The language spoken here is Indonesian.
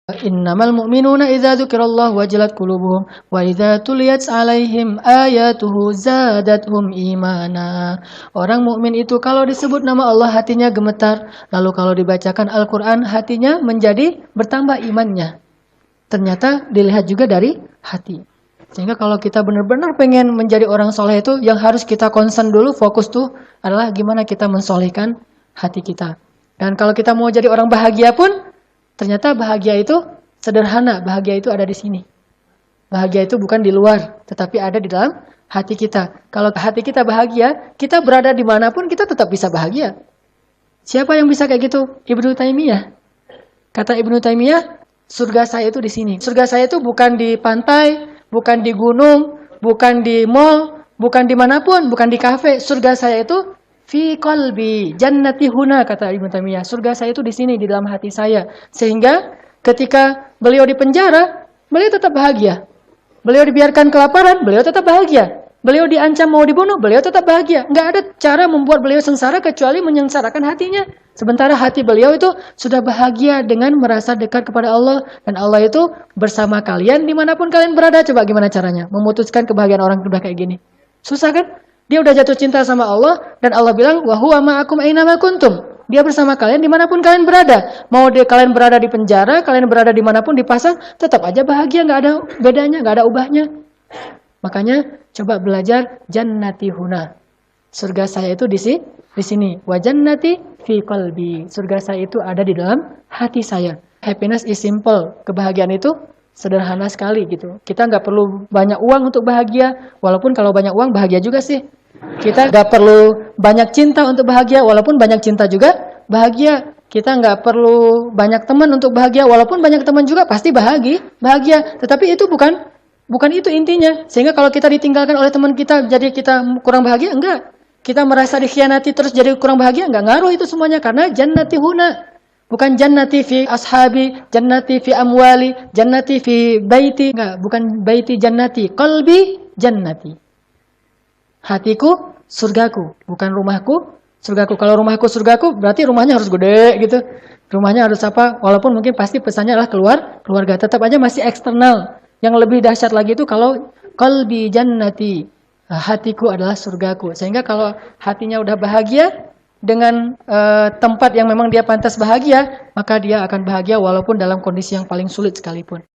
Innamal mu'minuna idza dzukirallahu wajilat qulubuhum wa idza tuliyat 'alaihim ayatuhu zadatuhum imana. Orang mukmin itu kalau disebut nama Allah hatinya gemetar, lalu kalau dibacakan Al-Qur'an hatinya menjadi bertambah imannya. Ternyata dilihat juga dari hati. Sehingga kalau kita benar-benar pengen menjadi orang soleh itu yang harus kita concern dulu, fokus tuh adalah gimana kita mensolehkan hati kita. Dan kalau kita mau jadi orang bahagia pun ternyata bahagia itu sederhana, bahagia itu ada di sini. Bahagia itu bukan di luar, tetapi ada di dalam hati kita. Kalau hati kita bahagia, kita berada dimanapun kita tetap bisa bahagia. Siapa yang bisa kayak gitu? Ibnu Taimiyah. Kata Ibnu Taimiyah, surga saya itu di sini. Surga saya itu bukan di pantai, bukan di gunung, bukan di mall, bukan dimanapun, bukan di kafe. Surga saya itu fi qalbi jannati huna, kata Ibnu Taimiyah. Surga saya itu di sini, di dalam hati saya. Sehingga ketika beliau di penjara, beliau tetap bahagia. Beliau dibiarkan kelaparan, beliau tetap bahagia. Beliau diancam mau dibunuh, beliau tetap bahagia. Nggak ada cara membuat beliau sengsara kecuali menyengsarakan hatinya. Sementara hati beliau itu sudah bahagia dengan merasa dekat kepada Allah. Dan Allah itu bersama kalian dimanapun kalian berada. Coba gimana caranya memutuskan kebahagiaan orang sudah kayak gini? Susah kan? Dia udah jatuh cinta sama Allah, dan Allah bilang, wa huwa ma'akum ainama kuntum. Dia bersama kalian dimanapun kalian berada. Mau kalian berada di penjara, kalian berada dimanapun di pasar, tetap aja bahagia, nggak ada bedanya, nggak ada ubahnya. Makanya coba belajar jannati huna. Surga saya itu di sini. Wa jannati fi qalbi. Surga saya itu ada di dalam hati saya. Happiness is simple. Kebahagiaan itu sederhana sekali gitu. Kita nggak perlu banyak uang untuk bahagia, walaupun kalau banyak uang bahagia juga sih. Kita nggak perlu banyak cinta untuk bahagia, walaupun banyak cinta juga bahagia. Kita nggak perlu banyak teman untuk bahagia, walaupun banyak teman juga pasti bahagia. Tetapi itu bukan itu intinya. Sehingga kalau kita ditinggalkan oleh teman kita, jadi kita kurang bahagia, enggak. Kita merasa dikhianati terus jadi kurang bahagia, enggak ngaruh itu semuanya, karena jannati huna. Bukan jannati fi ashabi, jannati fi amwali, jannati fi baiti. Enggak, bukan baiti jannati, qalbi jannati. Hatiku surgaku, bukan rumahku surgaku. Kalau rumahku surgaku, berarti rumahnya harus gede gitu. Rumahnya harus apa? Walaupun mungkin pasti pesannya adalah keluarga, tetap aja masih eksternal. Yang lebih dahsyat lagi itu kalau qalbi jannati, hatiku adalah surgaku. Sehingga kalau hatinya udah bahagia dengan tempat yang memang dia pantas bahagia, maka dia akan bahagia walaupun dalam kondisi yang paling sulit sekalipun.